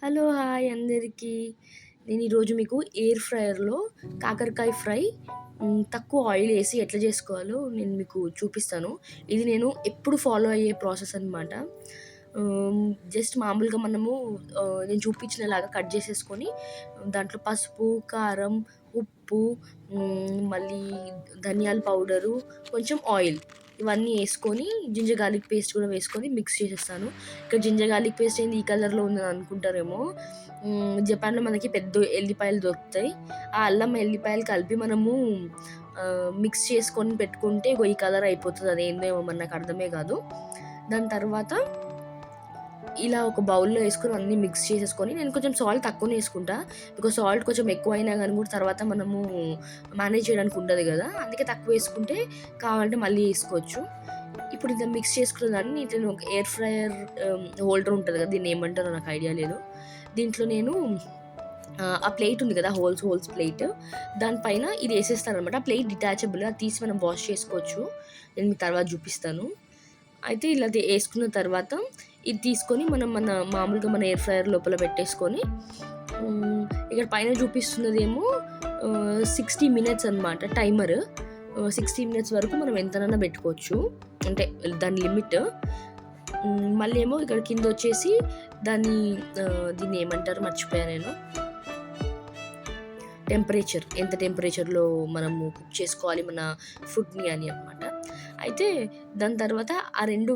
Hello! Hi అందరికీ. నేను ఈరోజు మీకు ఎయిర్ ఫ్రైయర్‌లో కాకరకాయ ఫ్రై తక్కువ ఆయిల్ ఏసి ఎట్లా చేసుకోవాలో నేను మీకు చూపిస్తాను. ఇది నేను ఎప్పుడు ఫాలో అయ్యే ప్రాసెస్ అనమాట. జస్ట్ మామూలుగా మనము నేను చూపించినలాగా కట్ చేసేసుకొని దాంట్లో పసుపు, కారం, ఉప్పు, మళ్ళీ ధనియాల పౌడరు, కొంచెం ఆయిల్ ఇవన్నీ యేసుకొని జింజర్ గార్లిక్ పేస్ట్ కూడా వేసుకొని మిక్స్ చేసేస్తాను. ఇక్కడ జింజర్ గార్లిక్ పేస్ట్ ఏంది ఈ కలర్‌లో ఉందని అనుకుంటారేమో. జపాన్‌లో మనకి పెద్ద ఎల్లిపాయలు దొరుకుతాయి. ఆ అల్లం, ఎల్లిపాయలు కలిపి మనము మిక్స్ చేసుకొని పెట్టుకుంటే ఇగో ఈ కలర్ అయిపోతది. అదేందో ఏమో మరి నాకు అర్థమే కాదు. దాని తర్వాత ఇలా ఒక బౌల్‌లో యేసుకొని అన్నీ మిక్స్ చేసేసుకొని నేను కొంచెం సాల్ట్ తక్కువనే యేసుకుంటా. బికాజ్ సాల్ట్ కొంచెం ఎక్కువైనా గానీ కూడా తర్వాత మనము మేనేజ్ చేయడానికి ఉండదు గదా! అందుకే తక్కువ యేసుకుంటే కావాలంటే మళ్ళీ యేసుకోవచ్చు. ఇప్పుడు ఇట్లా మిక్స్ చేసుకున్న దాన్ని నేను ఒక ఎయిర్ ఫ్రైయర్ హోల్డర్ ఉంటది కదా! దీన్ని ఏమంటారో నాకు ఐడియా లేదు. దీంట్లో నేను ఆ ప్లేట్ ఉంది కదా! హోల్స్ ప్లేట్ దానిపైన ఇది యేసేస్తాననమాట. ఆ ప్లేట్ డిటాచబుల్, అది తీసి మనం వాష్ చేసుకోవచ్చు. నేను మీకు తర్వాత చూపిస్తాను. అయితే ఇలా యేసుకున్న తర్వాత ఇది తీసుకొని మన మామూలుగా మన ఎయిర్ ఫ్రైయర్ లోపల పెట్టేసుకొని ఇక్కడ పైన చూపిస్తున్నదేమో 60 మినిట్స్ అనమాట టైమర్. 60 మినిట్స్ వరకు మనం ఎంతనన్నా పెట్టుకోవచ్చు. అంటే దాని లిమిట్. మళ్ళీ ఏమో ఇక్కడ కిందొచ్చేసి దాన్ని దీన్ని ఏమంటారో మర్చిపోయా నేను. టెంపరేచర్, ఎంత టెంపరేచర్‌లో మనము కుక్ చేసుకోవాలి మన ఫుడ్‌ని అని అనమాట. అయితే దాని తర్వాత ఆ 2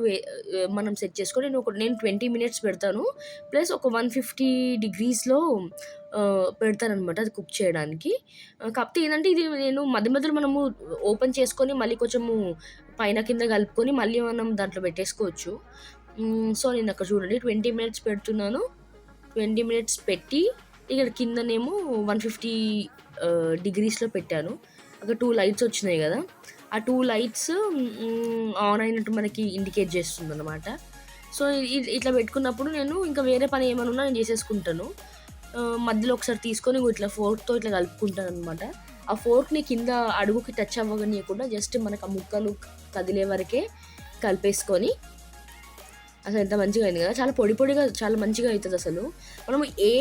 మనం సెట్ చేసుకొని నేను 20 మినిట్స్ పెడతాను. ప్లస్ ఒక 150 డిగ్రీస్‌లో పెడతాననమాట అది కుక్ చేయడానికి. కాకపోతే ఏందంటే ఇది నేను మధ్య మధ్యలో మనము ఓపెన్ చేసుకొని మళ్ళీ కొంచెము పైన కింద కలుపుకొని మళ్ళీ మనం దాంట్లో పెట్టేసుకోవచ్చు. సో, నేనక్కడ చూడండి 20 మినిట్స్ పెడుతున్నాను. 20 మినిట్స్ పెట్టి ఇక్కడ కిందనేమో 150 డిగ్రీస్‌లో పెట్టాను. అక్కడ 2 లైట్స్ వచ్చినాయి గదా! ఆ 2 లైట్స్ ఆన్ అయినట్టు మనకి ఇండికేట్ చేస్తుందనమాట. సో, ఇట్లా పెట్టుకున్నప్పుడు నేను ఇంకా వేరే పని ఏమైనా ఉన్నా నేను చేసేసుకుంటాను. మధ్యలో ఒకసారి తీసుకొని ఇట్లా ఫోర్క్‌తో ఇట్లా కలుపుకుంటాననమాట. ఆ ఫోర్క్‌ని కింద అడుగుకి టచ్ అవ్వగనీయకుండా జస్ట్ మనకు ఆ ముక్కలు కదిలే వరకే కలిపేసుకొని అసలు ఎంత మంచిగా అయింది కదా! చాలా పొడి పొడిగా చాలా మంచిగా అయితదసలు. మనం ఏ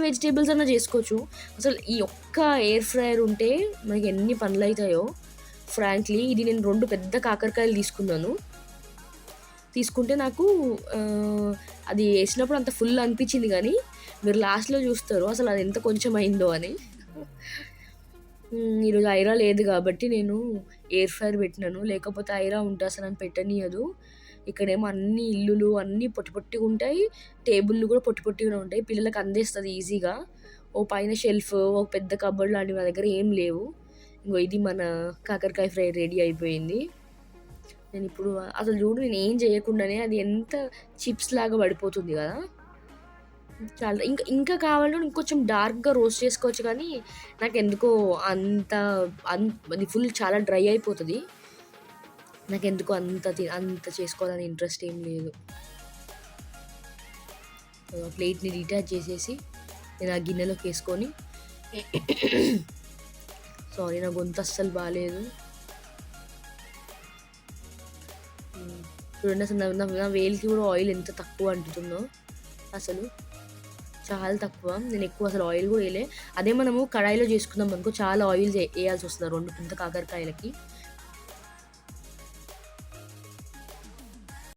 వెజిటబుల్స్ అన్నా చేసుకోవచ్చు. అసలు ఈ ఒక్క ఎయిర్ ఫ్రైయర్ ఉంటే మనకి ఎన్ని పనులైతాయో ఫ్రాంక్లీ. ఇది నేను 2 పెద్ద కాకరకాయలు తీసుకున్నాను. తీసుకుంటే నాకు అది ఏసినప్పుడు అంత ఫుల్ అనిపించింది గానీ, మీరు లాస్ట్‌లో చూస్తారు అసలు అది ఎంత కొంచెం అయిందో అని. ఈరోజు ఐరా లేదు గాబట్టి నేను ఎయిర్ ఫ్రైయర్ పెట్టినాను. లేకపోతే ఐరా ఉంటే అసలు నన్ను పెట్టనీయదు. ఇక్కడేమో అన్ని ఇల్లులు అన్నీ పొట్టి పొట్టిగుంటాయి. టేబుల్లు గూడా పొట్టి పొట్టిగానే ఉంటాయి. పిల్లలకి అందేస్తది ఈజీగా. ఓ పైన షెల్ఫ్, ఓ పెద్ద కబోర్డ్ లాంటివి నా దగ్గర ఏం లేవు. ఇంగో ఇది మన కాకరకాయ ఫ్రై రెడీ అయిపోయింది. నేనిప్పుడు అసలు చూడు నేనేం చేయకుండానే అది ఎంత చిప్స్ లాగా పడిపోతుంది గదా! చాలా ఇంకా కావాలంటే ఇంకొంచెం డార్క్‌గా రోస్ట్ చేసుకోవచ్చు కానీ, నాకెందుకో అంత అది ఫుల్ చాలా డ్రై అయిపోతది. నాకెందుకో అంత చేసుకోవాలని ఇంట్రెస్ట్ ఏం లేదు. ప్లేట్‌ని డిటాచ్ చేసేసి నేను ఆ గిన్నెలోకేసుకొని సారీ నా గొంతు అస్సలు బాలేదు. చూడండి అసలు నా వేలికి కూడా ఆయిల్ ఎంత తక్కువ అంటుతుందో అసలు. చాలా తక్కువ. నేనెక్కువ అసలు ఆయిల్ గూడా ఎయలే. అదే మనము కడాయిలో చేసుకున్నామనుకో చాలా ఆయిల్ ఎయాల్సొస్తది 2 పెద్ద కాకరకాయలకి.